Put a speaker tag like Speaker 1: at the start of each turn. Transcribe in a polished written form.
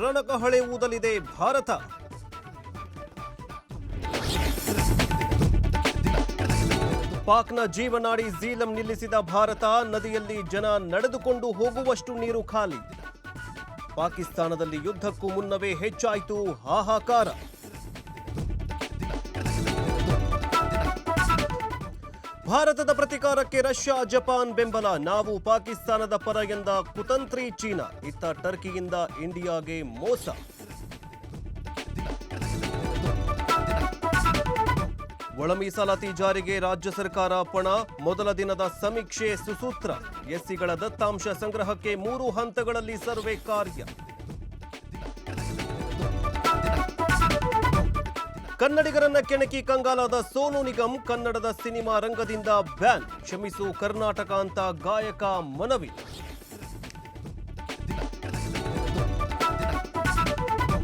Speaker 1: ರಣಕಹಳೆ ಊದಲಿದೆ ಭಾರತ. ಪಾಕ್ನ ಜೀವನಾಡಿ ಝೀಲಂ ನಿಲ್ಲಿಸಿದ ಭಾರತ. ನದಿಯಲ್ಲಿ ಜನ ನಡೆದುಕೊಂಡು ಹೋಗುವಷ್ಟು ನೀರು ಖಾಲಿ. ಪಾಕಿಸ್ತಾನದಲ್ಲಿ ಯುದ್ಧಕ್ಕೂ ಮುನ್ನವೇ ಹೆಚ್ಚಾಯಿತು ಹಾಹಾಕಾರ. ಭಾರತದ ಪ್ರತಿಕಾರಕ್ಕೆ ರಷ್ಯಾ ಜಪಾನ್ ಬೆಂಬಲ. ನಾವು ಪಾಕಿಸ್ತಾನದ ಪರ ಎಂದ ಕುತಂತ್ರಿ ಚೀನಾ. ಇತ್ತ ಟರ್ಕಿಯಿಂದ ಇಂಡಿಯಾಗೆ ಮೋಸ. ಒಳ ಮೀಸಲಾತಿ ಜಾರಿಗೆ ರಾಜ್ಯ ಸರ್ಕಾರ ಪಣ. ಮೊದಲ ದಿನದ ಸಮೀಕ್ಷೆ ಸುಸೂತ್ರ. ಎಸ್ಸಿಗಳ ದತ್ತಾಂಶ ಸಂಗ್ರಹಕ್ಕೆ 3 ಹಂತಗಳಲ್ಲಿ ಸರ್ವೆ ಕಾರ್ಯ. ಕನ್ನಡಿಗರನ್ನ ಕೆಣಕಿ ಕಂಗಾಲಾದ ಸೋನು ನಿಗಮ್. ಕನ್ನಡದ ಸಿನಿಮಾ ರಂಗದಿಂದ ಬ್ಯಾನ್. ಕ್ಷಮಿಸು ಕರ್ನಾಟಕ ಅಂತ ಗಾಯಕ ಮನವಿ.